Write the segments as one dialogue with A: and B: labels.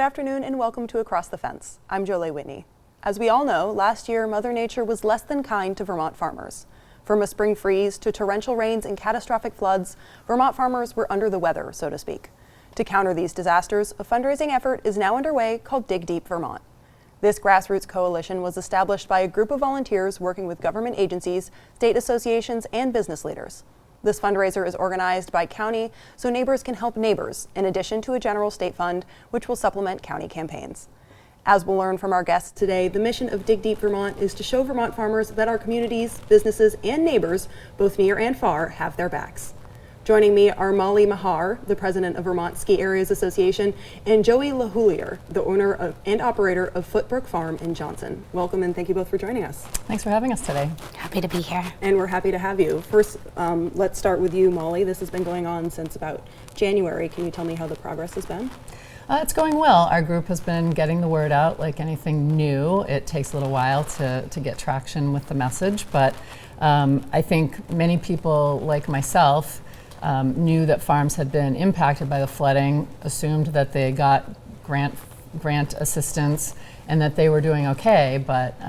A: Good afternoon and welcome to Across the Fence. I'm Jolie Whitney. As we all know, last year Mother Nature was less than kind to Vermont farmers. From a spring freeze to torrential rains and catastrophic floods, Vermont farmers were under the weather, so to speak. To counter these disasters, a fundraising effort is now underway called Dig Deep Vermont. This grassroots coalition was established by a group of volunteers working with government agencies, state associations, and business leaders. This fundraiser is organized by county so neighbors can help neighbors, in addition to a general state fund, which will supplement county campaigns. As we'll learn from our guests today, the mission of Dig Deep Vermont is to show Vermont farmers that our communities, businesses, and neighbors, both near and far, have their backs. Joining me are Molly Mahar, the president of Vermont Ski Areas Association, and Joey LaHoulier, the owner and operator of Footbrook Farm in Johnson. Welcome and thank you both for joining us.
B: Thanks for having us today.
C: Happy to be here.
A: And we're happy to have you. First, let's start with you, Molly. This has been going on since about January. Can you tell me how the progress has been?
B: It's going well. Our group has been getting the word out. Like anything new, it takes a little while to get traction with the message, but I think many people like myself knew that farms had been impacted by the flooding, assumed that they got grant assistance and that they were doing okay, but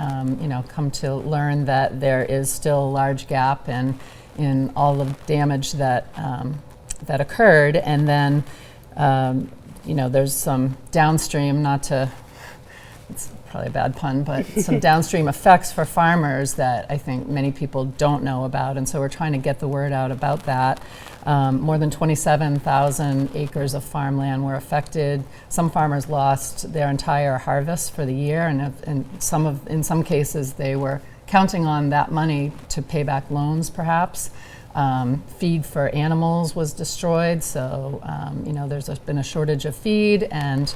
B: come to learn that there is still a large gap in all the damage that occurred, and then there's some downstream, it's probably a bad pun, but some downstream effects for farmers that I think many people don't know about, and so we're trying to get the word out about that. More than 27,000 acres of farmland were affected. Some farmers lost their entire harvest for the year, and in some cases they were counting on that money to pay back loans, perhaps. Feed for animals was destroyed, so there's been a shortage of feed, and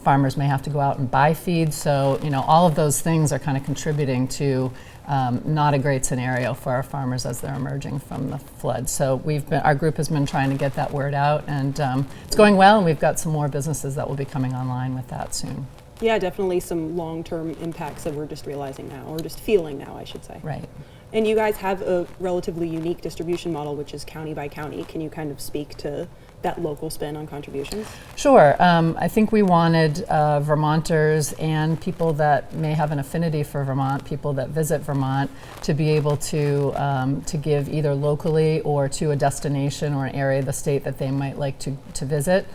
B: farmers may have to go out and buy feed. So all of those things are kind of contributing to not a great scenario for our farmers as they're emerging from the flood. So our group has been trying to get that word out, and it's going well, and we've got some more businesses that will be coming online with that soon.
A: Yeah, definitely some long-term impacts that we're just realizing now, or just feeling now, I should say.
B: Right.
A: And you guys have a relatively unique distribution model, which is county by county. Can you kind of speak to that local spin on contributions?
B: Sure. I think we wanted Vermonters and people that may have an affinity for Vermont, people that visit Vermont, to be able to give either locally or to a destination or an area of the state that they might like to visit.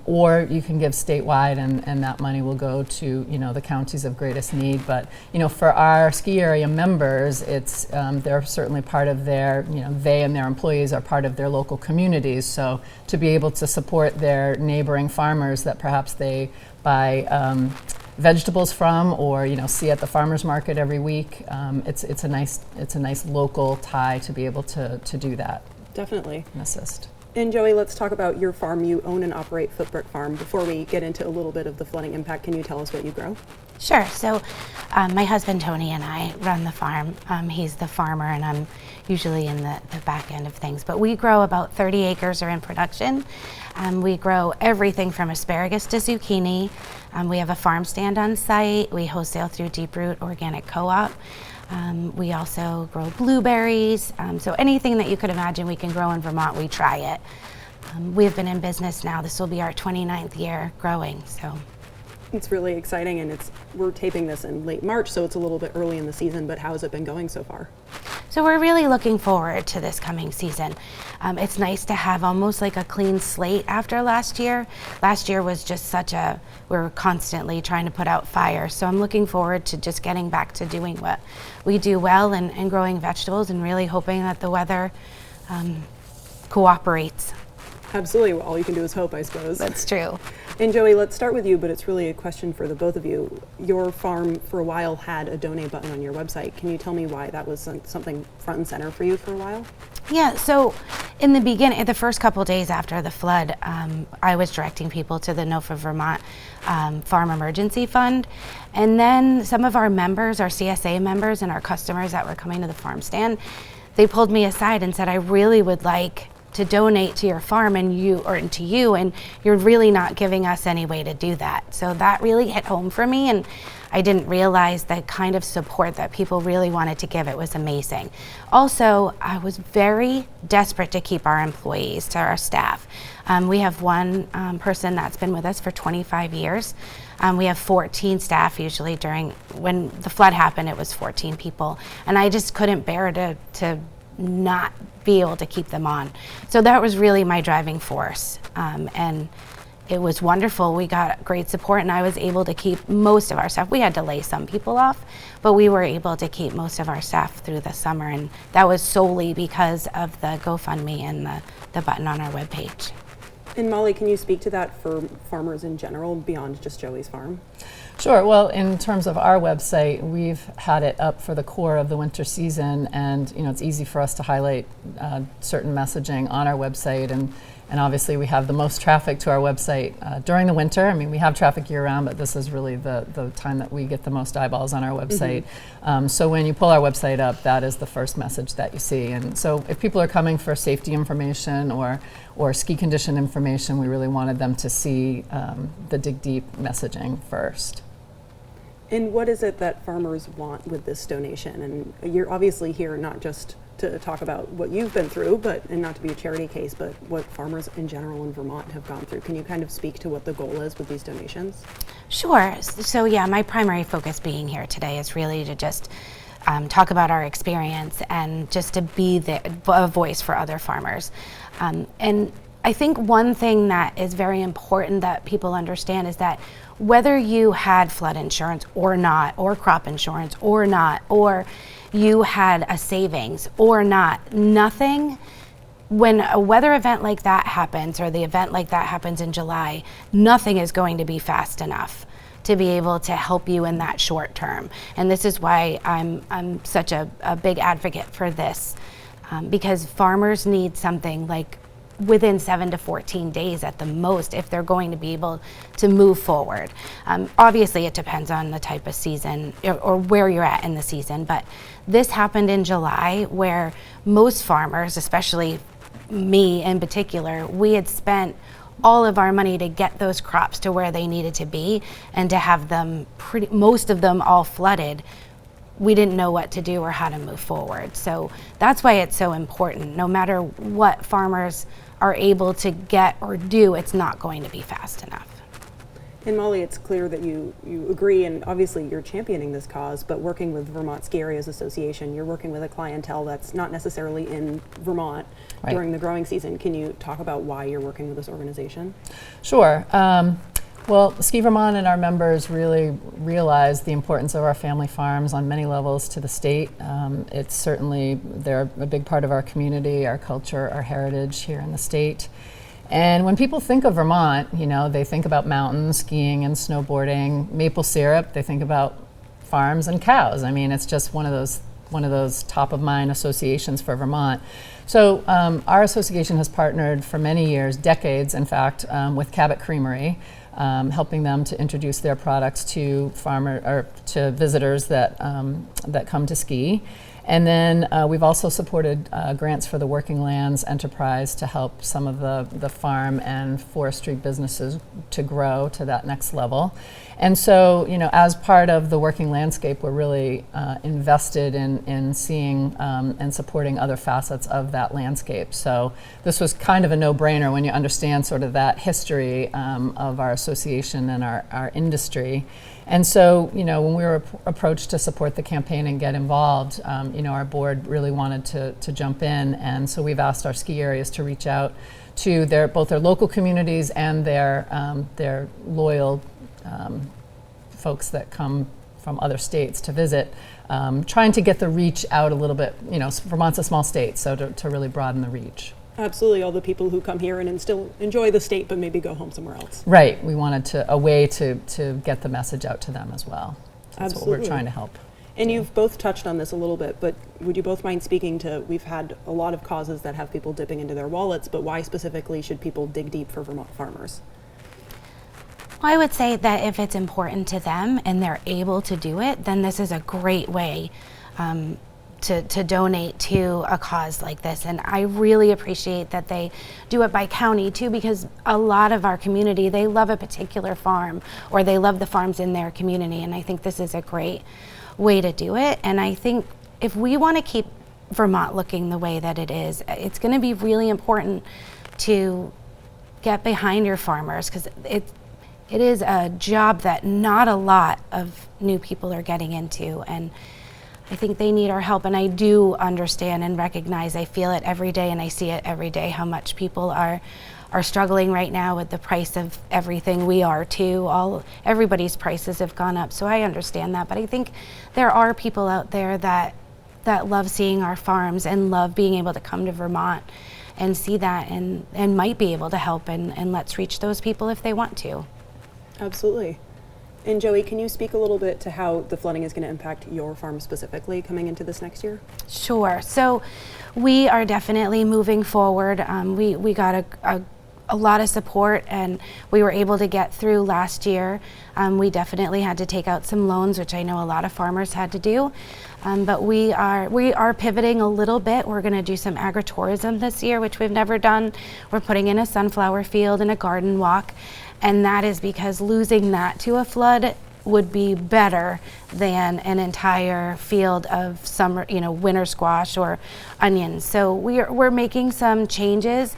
B: Or you can give statewide, and that money will go to the counties of greatest need. But for our ski area members, it's they're certainly part of their they and their employees are part of their local communities. So to be able to support their neighboring farmers that perhaps they buy vegetables from, or see at the farmers market every week, it's a nice local tie to be able to do that.
A: Definitely.
B: And assist.
A: And Joey, let's talk about your farm. You own and operate Footbrook Farm. Before we get into a little bit of the flooding impact, can you tell us what you grow?
C: Sure. So my husband Tony and I run the farm. He's the farmer and I'm usually in the back end of things. But we grow about 30 acres are in production. We grow everything from asparagus to zucchini. We have a farm stand on site. We wholesale through Deep Root Organic Co-op. We also grow blueberries, so anything that you could imagine we can grow in Vermont, we try it. We've been in business now, this will be our 29th year growing, so.
A: It's really exciting, and we're taping this in late March, so it's a little bit early in the season, but how has it been going so far?
C: So we're really looking forward to this coming season. It's nice to have almost like a clean slate after last year. Last year was just we were constantly trying to put out fires. So I'm looking forward to just getting back to doing what we do well and growing vegetables and really hoping that the weather cooperates.
A: Absolutely. Well, all you can do is hope, I suppose.
C: That's true.
A: And Joey, let's start with you, but it's really a question for the both of you. Your farm for a while had a donate button on your website. Can you tell me why that was something front and center for you for a while?
C: Yeah, so in the beginning, the first couple days after the flood, I was directing people to the NOFA Vermont Farm Emergency Fund. And then some of our members, our CSA members and our customers that were coming to the farm stand, they pulled me aside and said, I really would like to donate to your farm and you're really not giving us any way to do that. So that really hit home for me, and I didn't realize the kind of support that people really wanted to give. It was amazing. Also, I was very desperate to keep our employees, to our staff. We have one person that's been with us for 25 years. We have 14 staff usually. When the flood happened, it was 14 people. And I just couldn't bear to not be able to keep them on. So that was really my driving force. And it was wonderful. We got great support, and I was able to keep most of our staff. We had to lay some people off, but we were able to keep most of our staff through the summer, and that was solely because of the GoFundMe and the button on our webpage.
A: And Molly, can you speak to that for farmers in general beyond just Joey's farm?
B: Sure. Well, in terms of our website, we've had it up for the core of the winter season, and it's easy for us to highlight certain messaging on our website, and obviously we have the most traffic to our website during the winter. I mean, we have traffic year-round, but this is really the time that we get the most eyeballs on our website. So when you pull our website up, that is the first message that you see. And so if people are coming for safety information or ski condition information, we really wanted them to see the Dig Deep messaging first.
A: And what is it that farmers want with this donation? And you're obviously here not just to talk about what you've been through, and not to be a charity case, but what farmers in general in Vermont have gone through. Can you kind of speak to what the goal is with these donations?
C: Sure. So yeah, my primary focus being here today is really to just talk about our experience and just to be a voice for other farmers. And I think one thing that is very important that people understand is that whether you had flood insurance or not, or crop insurance or not, or you had a savings or not, nothing, when a weather event like that happens, or the event like that happens in July, nothing is going to be fast enough to be able to help you in that short term. And this is why I'm such a big advocate for this, because farmers need something like within 7 to 14 days at the most if they're going to be able to move forward. Obviously it depends on the type of season or where you're at in the season, but this happened in July where most farmers, especially me in particular, we had spent all of our money to get those crops to where they needed to be, and to have them most of them all flooded, we didn't know what to do or how to move forward. So that's why it's so important. No matter what farmers are able to get or do, it's not going to be fast enough.
A: And Molly, it's clear that you agree, and obviously you're championing this cause, but working with Vermont Ski Areas Association, you're working with a clientele that's not necessarily in Vermont during the growing season. Can you talk about why you're working with this organization? Sure.
B: Well, Ski Vermont and our members really realize the importance of our family farms on many levels to the state. It's certainly, they're a big part of our community, our culture, our heritage here in the state. And when people think of Vermont, they think about mountains, skiing and snowboarding, maple syrup, they think about farms and cows. I mean, it's just one of those top of mind associations for Vermont. So our association has partnered for many years, decades in fact, with Cabot Creamery, helping them to introduce their products to to visitors that come to ski. And then we've also supported grants for the Working Lands Enterprise to help some of the farm and forestry businesses to grow to that next level. And so, as part of the working landscape, we're really invested in seeing and supporting other facets of that landscape. So this was kind of a no-brainer when you understand sort of that history of our association and our industry. And so, when we were approached to support the campaign and get involved, our board really wanted to jump in. And so we've asked our ski areas to reach out to both their local communities and their loyal folks that come from other states to visit, trying to get the reach out a little bit. Vermont's a small state, so to really broaden the reach.
A: Absolutely, all the people who come here and still enjoy the state but maybe go home somewhere else.
B: Right, we wanted a way to get the message out to them as well. So that's what we're trying to help.
A: And you've both touched on this a little bit, but would you both mind speaking to, we've had a lot of causes that have people dipping into their wallets, but why specifically should people dig deep for Vermont farmers?
C: Well, I would say that if it's important to them and they're able to do it, then this is a great way to donate to a cause like this. And I really appreciate that they do it by county too, because a lot of our community, they love a particular farm or they love the farms in their community. And I think this is a great way to do it. And I think if we want to keep Vermont looking the way that it is, it's going to be really important to get behind your farmers, because it is a job that not a lot of new people are getting into, and I think they need our help. And I do understand and recognize, I feel it every day and I see it every day, how much people are struggling right now with the price of everything. We are too. Everybody's prices have gone up, so I understand that. But I think there are people out there that love seeing our farms and love being able to come to Vermont and see that and might be able to help, and let's reach those people if they want to.
A: Absolutely. And Joey, can you speak a little bit to how the flooding is going to impact your farm specifically coming into this next year?
C: Sure. So we are definitely moving forward. We got a lot of support, and we were able to get through last year. We definitely had to take out some loans, which I know a lot of farmers had to do. But we are pivoting a little bit. We're going to do some agritourism this year, which we've never done. We're putting in a sunflower field and a garden walk, and that is because losing that to a flood would be better than an entire field of summer, winter squash or onions. So we're making some changes.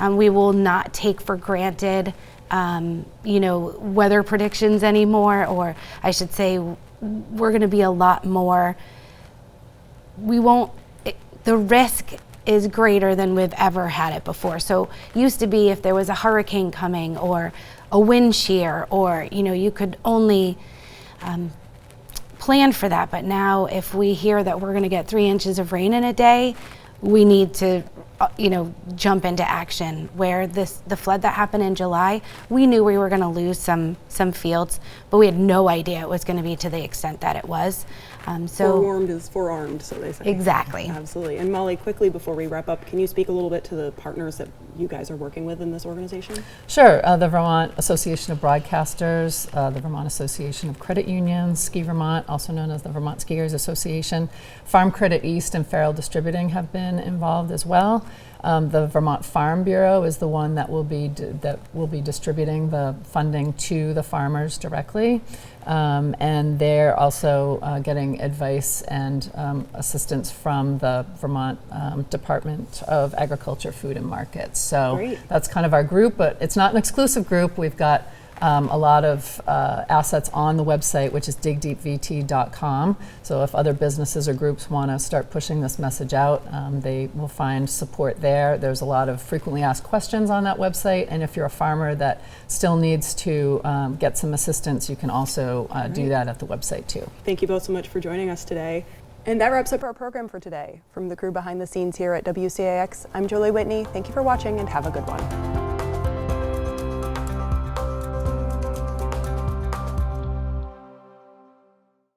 C: We will not take for granted, weather predictions anymore, or I should say, we're going to be a lot more. The risk is greater than we've ever had it before. So used to be if there was a hurricane coming or a wind shear, or you could only plan for that. But now if we hear that we're going to get 3 inches of rain in a day, we need to jump into action. Where the flood that happened in July, we knew we were going to lose some fields, but we had no idea it was going to be to the extent that it was.
A: Forewarned is forearmed, so they say.
C: Exactly.
A: Absolutely. And Molly, quickly before we wrap up, can you speak a little bit to the partners that you guys are working with in this organization?
B: Sure. The Vermont Association of Broadcasters, the Vermont Association of Credit Unions, Ski Vermont, also known as the Vermont Skiers Association, Farm Credit East and Farrell Distributing have been involved as well. The Vermont Farm Bureau is the one that will be distributing the funding to the farmers directly, and they're also getting advice and assistance from the Vermont Department of Agriculture, Food and Markets. So
A: Great.
B: That's kind of our group, but it's not an exclusive group. We've got a lot of assets on the website, which is digdeepvt.com. So if other businesses or groups want to start pushing this message out, they will find support there. There's a lot of frequently asked questions on that website, and if you're a farmer that still needs to get some assistance, you can also do that at the website too.
A: Thank you both so much for joining us today. And that wraps up our program for today. From the crew behind the scenes here at WCAX, I'm Jolie Whitney. Thank you for watching and have a good one.